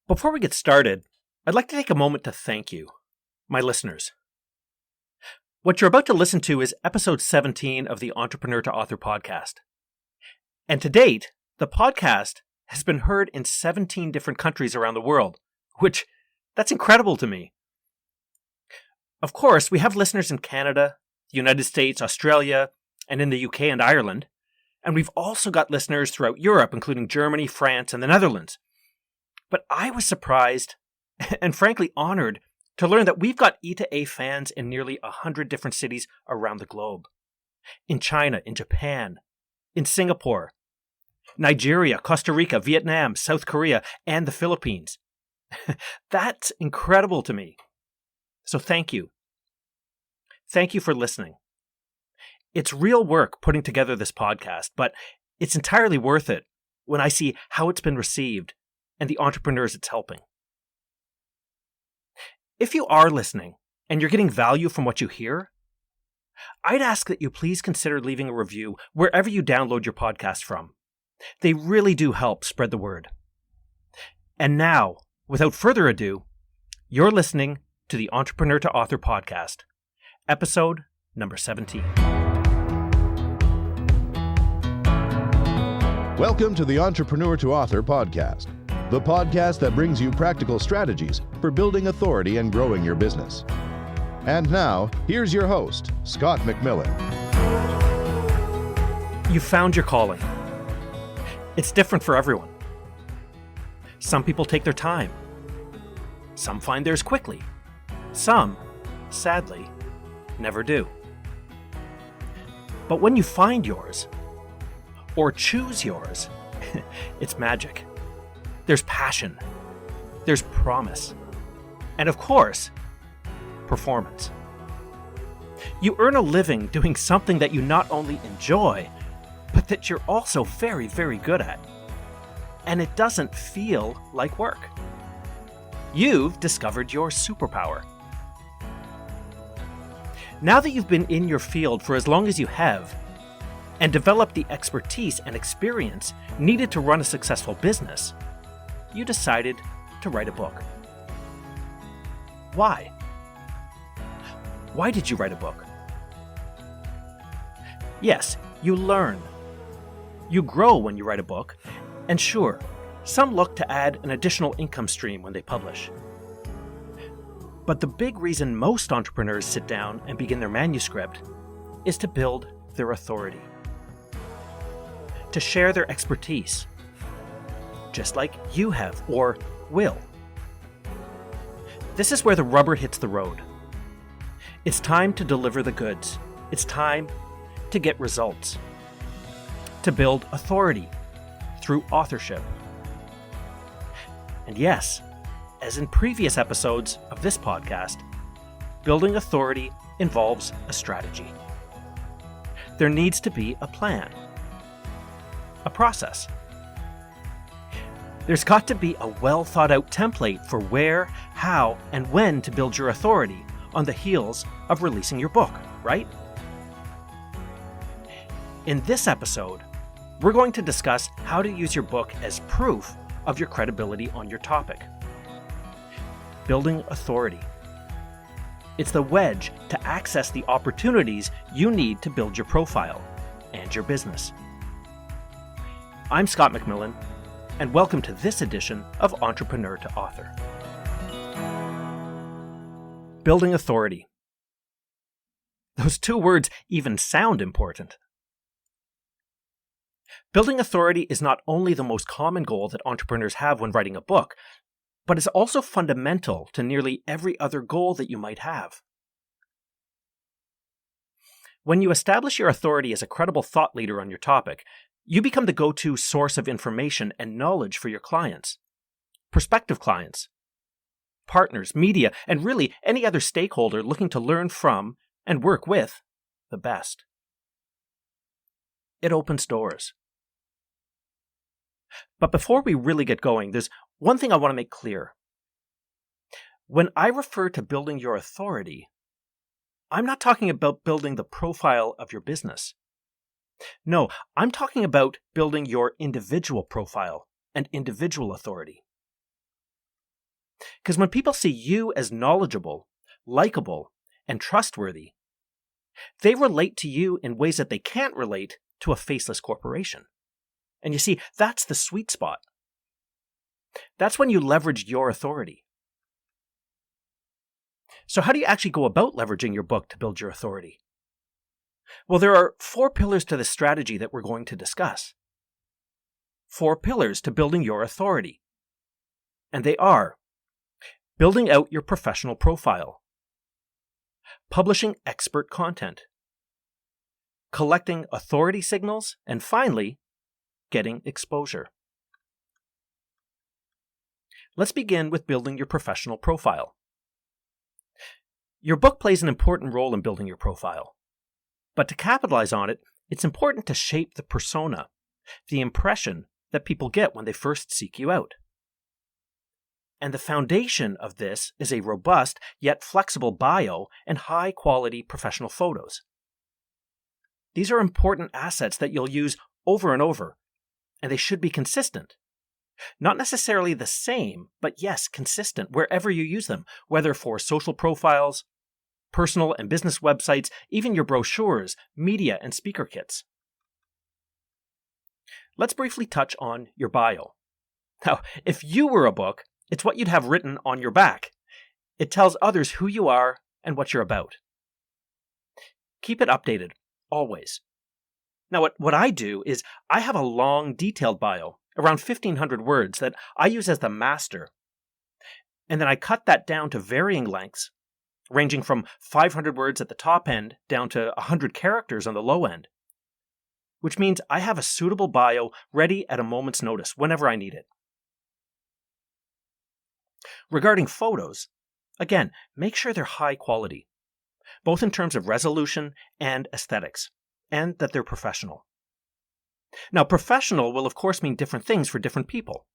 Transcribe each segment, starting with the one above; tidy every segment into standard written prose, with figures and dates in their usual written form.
Before we get started, I'd like to take a moment to thank you, my listeners. What you're about to listen to is episode 17 of the Entrepreneur to Author podcast. And to date, the podcast has been heard in 17 different countries around the world, that's incredible to me. Of course, we have listeners in Canada, the United States, Australia, and in the UK and Ireland. And we've also got listeners throughout Europe, including Germany, France, and the Netherlands. But I was surprised and frankly honored to learn that we've got E2A fans in nearly 100 different cities around the globe. In China, in Japan, in Singapore, Nigeria, Costa Rica, Vietnam, South Korea, and the Philippines. That's incredible to me. So thank you. Thank you for listening. It's real work putting together this podcast, but it's entirely worth it when I see how it's been received and the entrepreneurs it's helping. If you are listening and you're getting value from what you hear, I'd ask that you please consider leaving a review wherever you download your podcast from. They really do help spread the word. And now, without further ado, you're listening to the Entrepreneur to Author podcast, episode number 17. Welcome to the Entrepreneur to Author podcast, the podcast that brings you practical strategies for building authority and growing your business. And now, here's your host, Scott McMillan. You found your calling. It's different for everyone. Some people take their time. Some find theirs quickly. Some, sadly, never do. But when you find yours, or choose yours, it's magic. There's passion. There's promise. And of course, performance. You earn a living doing something that you not only enjoy, but that you're also very, very good at. And it doesn't feel like work. You've discovered your superpower. Now that you've been in your field for as long as you have, and developed the expertise and experience needed to run a successful business, you decided to write a book. Why? Why did you write a book? Yes, you learn. You grow when you write a book, and sure, some look to add an additional income stream when they publish. But the big reason most entrepreneurs sit down and begin their manuscript is to build their authority, to share their expertise, just like you have or will. This is where the rubber hits the road. It's time to deliver the goods. It's time to get results, to build authority through authorship. And yes, as in previous episodes of this podcast, building authority involves a strategy. There needs to be a plan, a process. There's got to be a well thought out template for where, how, and when to build your authority on the heels of releasing your book, right? In this episode, we're going to discuss how to use your book as proof of your credibility on your topic. Building authority. It's the wedge to access the opportunities you need to build your profile and your business. I'm Scott McMillan, and welcome to this edition of Entrepreneur to Author. Building authority. Those two words even sound important. Building authority is not only the most common goal that entrepreneurs have when writing a book, but is also fundamental to nearly every other goal that you might have. When you establish your authority as a credible thought leader on your topic, you become the go-to source of information and knowledge for your clients, prospective clients, partners, media, and really any other stakeholder looking to learn from and work with the best. It opens doors. But before we really get going, there's one thing I want to make clear. When I refer to building your authority, I'm not talking about building the profile of your business. No, I'm talking about building your individual profile and individual authority. Because when people see you as knowledgeable, likable, and trustworthy, they relate to you in ways that they can't relate to a faceless corporation. And you see, that's the sweet spot. That's when you leverage your authority. So how do you actually go about leveraging your book to build your authority? Well, there are 4 pillars to this strategy that we're going to discuss. 4 pillars to building your authority. And they are building out your professional profile, publishing expert content, collecting authority signals, and finally, getting exposure. Let's begin with building your professional profile. Your book plays an important role in building your profile. But to capitalize on it, it's important to shape the persona, the impression that people get when they first seek you out. And the foundation of this is a robust yet flexible bio and high-quality professional photos. These are important assets that you'll use over and over, and they should be consistent. Not necessarily the same, but yes, consistent wherever you use them, whether for social profiles, personal and business websites, even your brochures, media, and speaker kits. Let's briefly touch on your bio. Now, if you were a book, it's what you'd have written on your back. It tells others who you are and what you're about. Keep it updated, always. Now, what I do is I have a long, detailed bio, around 1,500 words, that I use as the master. And then I cut that down to varying lengths, ranging from 500 words at the top end down to 100 characters on the low end. Which means I have a suitable bio ready at a moment's notice, whenever I need it. Regarding photos, again, make sure they're high quality, both in terms of resolution and aesthetics, and that they're professional. Now, professional will of course mean different things for different people.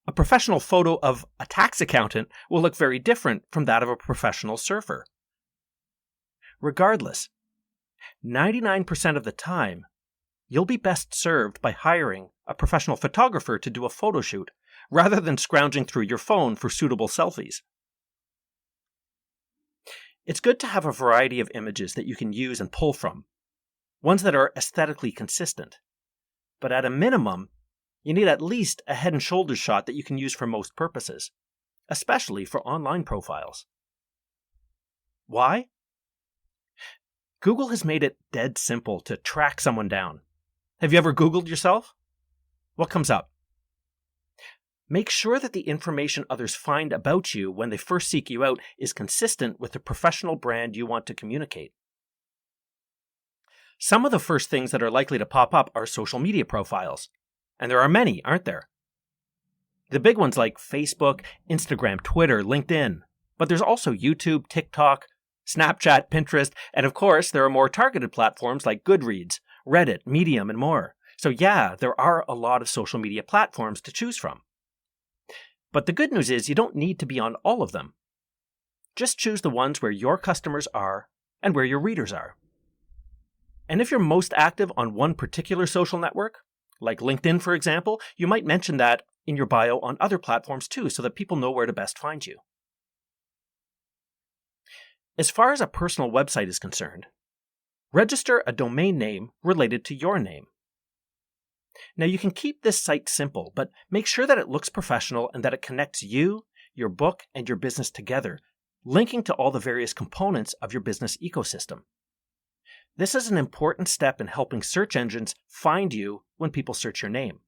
A professional photo of a tax accountant will look very different from that of a professional surfer. Regardless, 99% of the time, you'll be best served by hiring a professional photographer to do a photo shoot, rather than scrounging through your phone for suitable selfies. It's good to have a variety of images that you can use and pull from, ones that are aesthetically consistent. But at a minimum, you need at least a head and shoulders shot that you can use for most purposes, especially for online profiles. Why? Google has made it dead simple to track someone down. Have you ever Googled yourself? What comes up? Make sure that the information others find about you when they first seek you out is consistent with the professional brand you want to communicate. Some of the first things that are likely to pop up are social media profiles. And there are many, aren't there? The big ones like Facebook, Instagram, Twitter, LinkedIn. But there's also YouTube, TikTok, Snapchat, Pinterest, and of course there are more targeted platforms like Goodreads, Reddit, Medium, and more. So yeah, there are a lot of social media platforms to choose from. But the good news is you don't need to be on all of them. Just choose the ones where your customers are and where your readers are. And if you're most active on one particular social network, like LinkedIn for example, you might mention that in your bio on other platforms too, so that people know where to best find you. As far as a personal website is concerned, register a domain name related to your name. Now you can keep this site simple, but make sure that it looks professional and that it connects you, your book, and your business together, linking to all the various components of your business ecosystem. This is an important step in helping search engines find you when people search your name.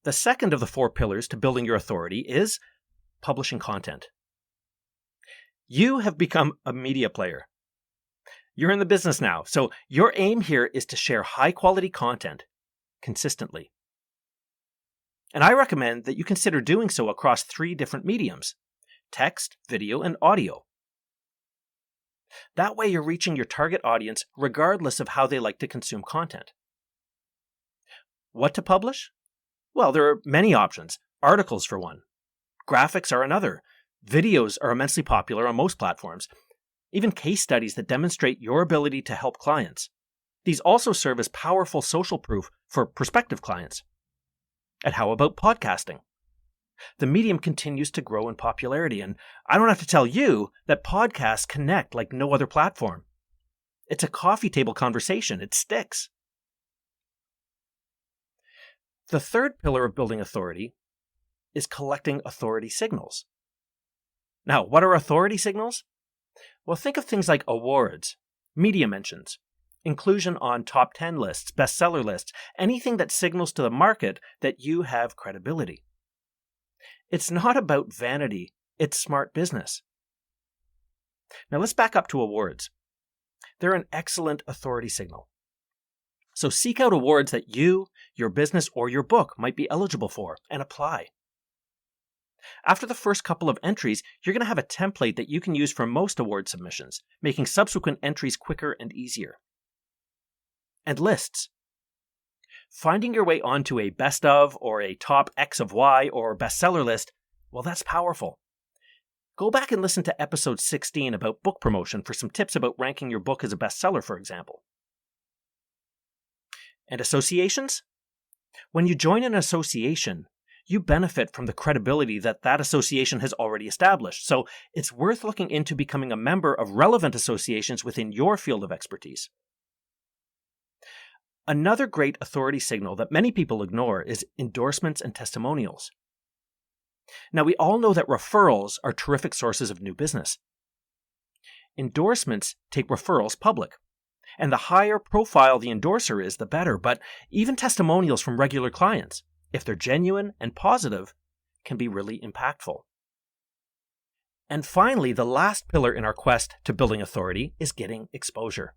The second of the 4 pillars to building your authority is publishing content. You have become a media player. You're in the business now, so your aim here is to share high-quality content consistently. And I recommend that you consider doing so across 3 different mediums: text, video, and audio. That way you're reaching your target audience regardless of how they like to consume content. What to publish? Well, there are many options. Articles for one. Graphics are another. Videos are immensely popular on most platforms. Even case studies that demonstrate your ability to help clients. These also serve as powerful social proof for prospective clients. And how about podcasting? The medium continues to grow in popularity, and I don't have to tell you that podcasts connect like no other platform. It's a coffee table conversation. It sticks. The third pillar of building authority is collecting authority signals. Now, what are authority signals? Well, think of things like awards, media mentions, inclusion on top 10 lists, bestseller lists, anything that signals to the market that you have credibility. It's not about vanity, it's smart business. Now let's back up to awards. They're an excellent authority signal. So seek out awards that you, your business, or your book might be eligible for and apply. After the first couple of entries, you're going to have a template that you can use for most award submissions, making subsequent entries quicker and easier. And lists. Finding your way onto a best of or a top X of Y or bestseller list, well, that's powerful. Go back and listen to episode 16 about book promotion for some tips about ranking your book as a bestseller, for example. And associations? When you join an association, you benefit from the credibility that that association has already established. So it's worth looking into becoming a member of relevant associations within your field of expertise. Another great authority signal that many people ignore is endorsements and testimonials. Now, we all know that referrals are terrific sources of new business. Endorsements take referrals public. And the higher profile the endorser is, the better. But even testimonials from regular clients, if they're genuine and positive, can be really impactful. And finally, the last pillar in our quest to building authority is getting exposure.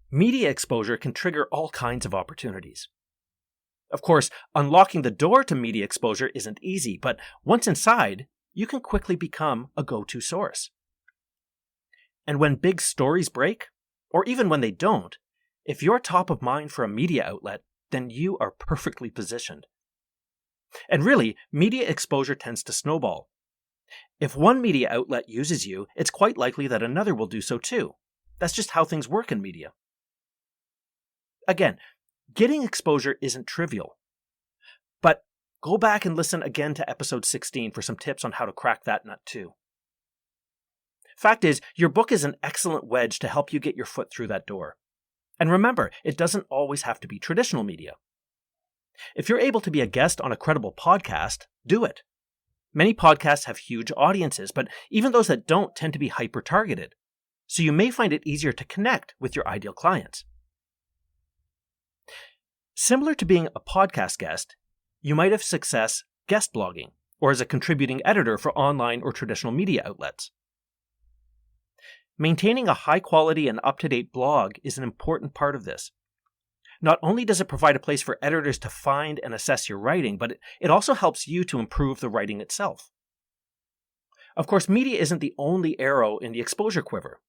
Media exposure can trigger all kinds of opportunities. Of course, unlocking the door to media exposure isn't easy, but once inside, you can quickly become a go-to source. And when big stories break, or even when they don't, if you're top of mind for a media outlet, then you are perfectly positioned. And really, media exposure tends to snowball. If one media outlet uses you, it's quite likely that another will do so too. That's just how things work in media. Again, getting exposure isn't trivial. But go back and listen again to episode 16 for some tips on how to crack that nut too. Fact is, your book is an excellent wedge to help you get your foot through that door. And remember, it doesn't always have to be traditional media. If you're able to be a guest on a credible podcast, do it. Many podcasts have huge audiences, but even those that don't tend to be hyper-targeted. So you may find it easier to connect with your ideal clients. Similar to being a podcast guest, you might have success guest blogging or as a contributing editor for online or traditional media outlets. Maintaining a high-quality and up-to-date blog is an important part of this. Not only does it provide a place for editors to find and assess your writing, but it also helps you to improve the writing itself. Of course, media isn't the only arrow in the exposure quiver.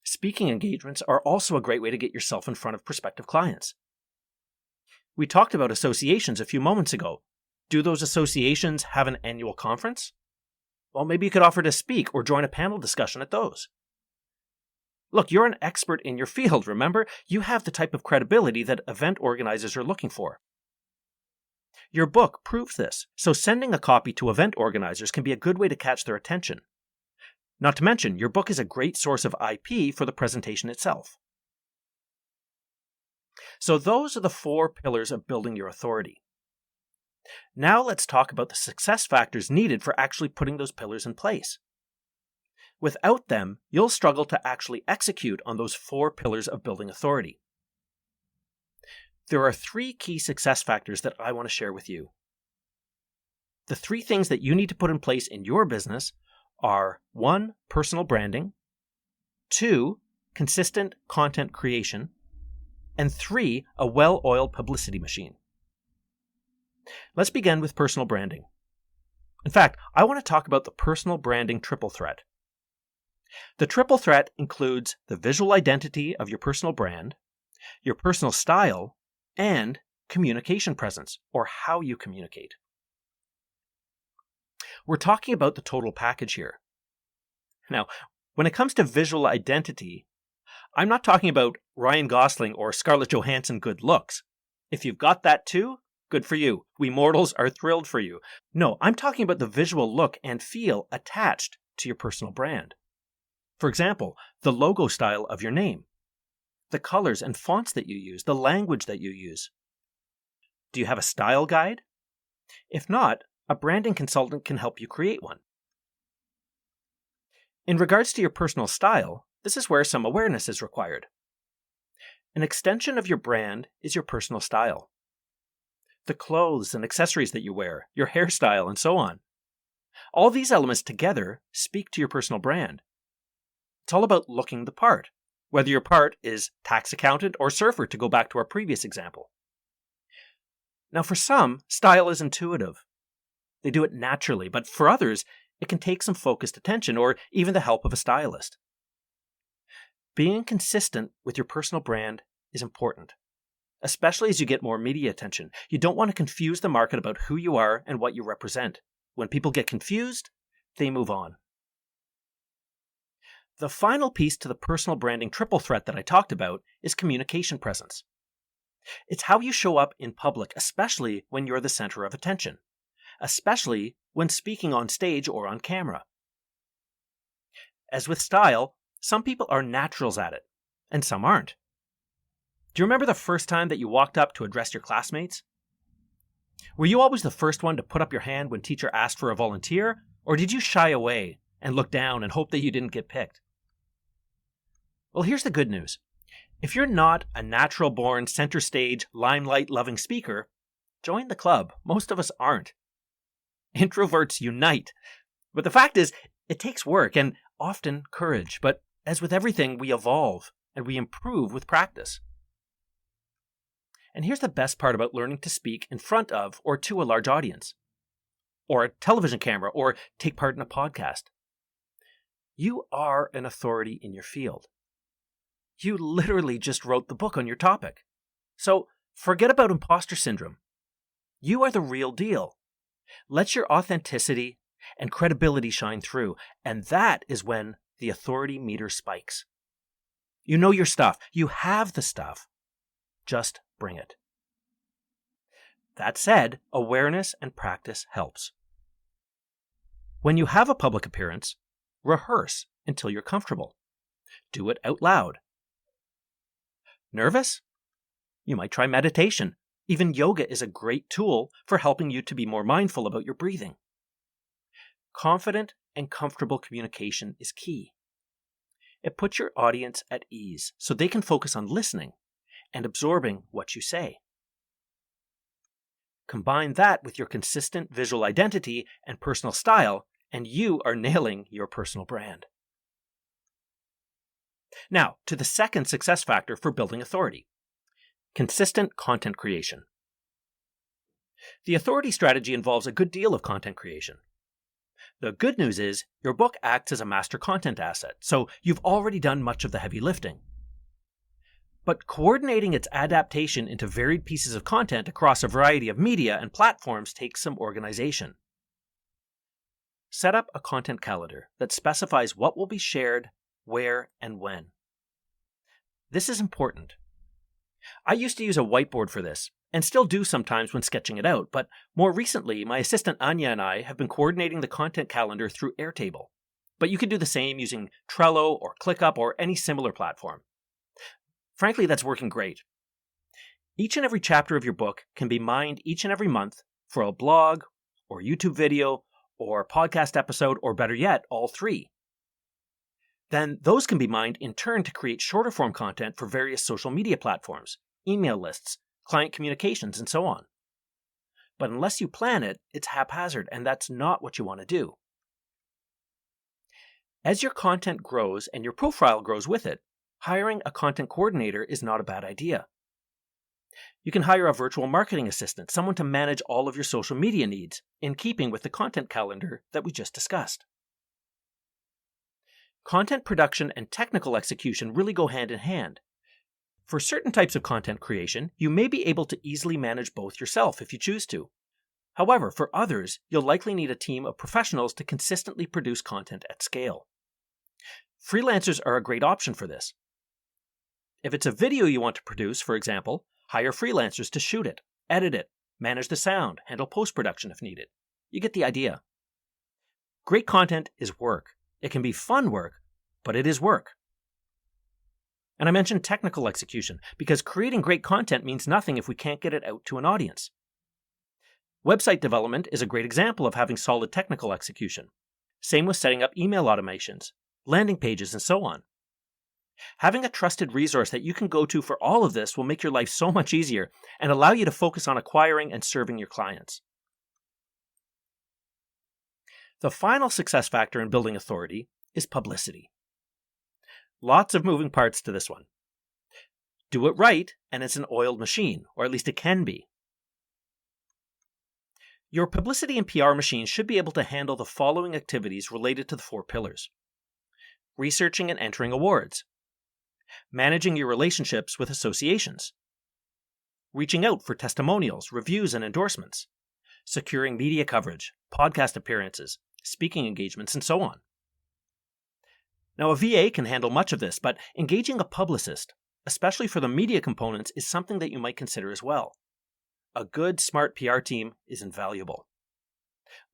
Speaking engagements are also a great way to get yourself in front of prospective clients. We talked about associations a few moments ago. Do those associations have an annual conference? Well, maybe you could offer to speak or join a panel discussion at those. Look, you're an expert in your field, remember? You have the type of credibility that event organizers are looking for. Your book proves this, so sending a copy to event organizers can be a good way to catch their attention. Not to mention, your book is a great source of IP for the presentation itself. So those are the 4 pillars of building your authority. Now let's talk about the success factors needed for actually putting those pillars in place. Without them, you'll struggle to actually execute on those 4 pillars of building authority. There are 3 key success factors that I want to share with you. The 3 things that you need to put in place in your business are 1, personal branding, 2, consistent content creation, and 3, a well-oiled publicity machine. Let's begin with personal branding. In fact, I want to talk about the personal branding triple threat. The triple threat includes the visual identity of your personal brand, your personal style, and communication presence, or how you communicate. We're talking about the total package here. Now, when it comes to visual identity, I'm not talking about Ryan Gosling or Scarlett Johansson good looks. If you've got that too, Good for you. We mortals are thrilled for you. No, I'm talking about the visual look and feel attached to your personal brand. For example, the logo style of your name, the colors and fonts that you use, the language that you use. Do you have a style guide? If not, a branding consultant can help you create one. In regards to your personal style, this is where some awareness is required. An extension of your brand is your personal style. The clothes and accessories that you wear, your hairstyle, and so on. All these elements together speak to your personal brand. It's all about looking the part, whether your part is tax accountant or surfer, to go back to our previous example. Now, for some, style is intuitive. They do it naturally, but for others, it can take some focused attention or even the help of a stylist. Being consistent with your personal brand is important, especially as you get more media attention. You don't want to confuse the market about who you are and what you represent. When people get confused, they move on. The final piece to the personal branding triple threat that I talked about is communication presence. It's how you show up in public, especially when you're the center of attention, especially when speaking on stage or on camera. As with style, some people are naturals at it, and some aren't. Do you remember the first time that you walked up to address your classmates? Were you always the first one to put up your hand when teacher asked for a volunteer, or did you shy away and look down and hope that you didn't get picked? Well, here's the good news. If you're not a natural-born, center-stage, limelight-loving speaker, join the club. Most of us aren't. Introverts unite. But the fact is, it takes work and often courage. But as with everything, we evolve and we improve with practice. And here's the best part about learning to speak in front of or to a large audience, or a television camera, or take part in a podcast. You are an authority in your field. You literally just wrote the book on your topic. So forget about imposter syndrome. You are the real deal. Let your authenticity and credibility shine through, and that is when the authority meter spikes. You know your stuff. You have the stuff. Just bring it. That said, awareness and practice helps. When you have a public appearance, rehearse until you're comfortable. Do it out loud. Nervous? You might try meditation. Even yoga is a great tool for helping you to be more mindful about your breathing. Confident and comfortable communication is key. It puts your audience at ease so they can focus on listening and absorbing what you say. Combine that with your consistent visual identity and personal style, and you are nailing your personal brand. Now, to the second success factor for building authority: consistent content creation. The authority strategy involves a good deal of content creation. The good news is your book acts as a master content asset, so you've already done much of the heavy lifting. But coordinating its adaptation into varied pieces of content across a variety of media and platforms takes some organization. Set up a content calendar that specifies what will be shared, where, and when. This is important. I used to use a whiteboard for this, and still do sometimes when sketching it out, but more recently, my assistant Anya and I have been coordinating the content calendar through Airtable. But you can do the same using Trello or ClickUp or any similar platform. Frankly, that's working great. Each and every chapter of your book can be mined each and every month for a blog, or YouTube video, or podcast episode, or better yet, all three. Then those can be mined in turn to create shorter form content for various social media platforms, email lists, client communications, and so on. But unless you plan it, it's haphazard, and that's not what you want to do. As your content grows and your profile grows with it, hiring a content coordinator is not a bad idea. You can hire a virtual marketing assistant, someone to manage all of your social media needs, in keeping with the content calendar that we just discussed. Content production and technical execution really go hand in hand. For certain types of content creation, you may be able to easily manage both yourself if you choose to. However, for others, you'll likely need a team of professionals to consistently produce content at scale. Freelancers are a great option for this. If it's a video you want to produce, for example, hire freelancers to shoot it, edit it, manage the sound, handle post-production if needed. You get the idea. Great content is work. It can be fun work, but it is work. And I mentioned technical execution because creating great content means nothing if we can't get it out to an audience. Website development is a great example of having solid technical execution. Same with setting up email automations, landing pages, and so on. Having a trusted resource that you can go to for all of this will make your life so much easier and allow you to focus on acquiring and serving your clients. The final success factor in building authority is publicity. Lots of moving parts to this one. Do it right, and it's an oiled machine, or at least it can be. Your publicity and PR machine should be able to handle the following activities related to the 4 pillars. Researching and entering awards. Managing your relationships with associations. Reaching out for testimonials, reviews, and endorsements. Securing media coverage, podcast appearances, speaking engagements, and so on. Now, a VA can handle much of this, but engaging a publicist, especially for the media components, is something that you might consider as well. A good, smart PR team is invaluable.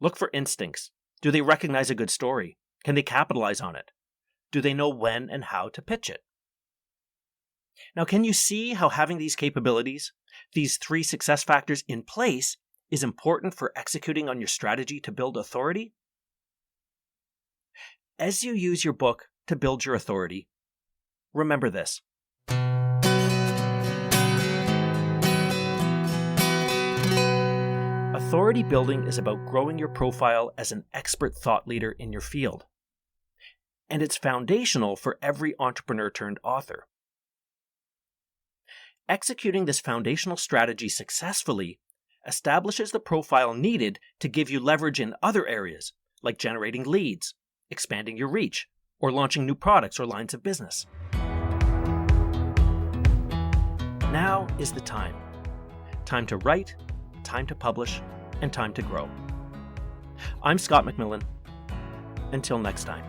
Look for instincts. Do they recognize a good story? Can they capitalize on it? Do they know when and how to pitch it? Now, can you see how having these capabilities, these 3 success factors in place, is important for executing on your strategy to build authority? As you use your book to build your authority, remember this. Authority building is about growing your profile as an expert thought leader in your field. And it's foundational for every entrepreneur turned author. Executing this foundational strategy successfully establishes the profile needed to give you leverage in other areas, like generating leads, expanding your reach, or launching new products or lines of business. Now is the time. Time to write, time to publish, and time to grow. I'm Scott McMillan. Until next time.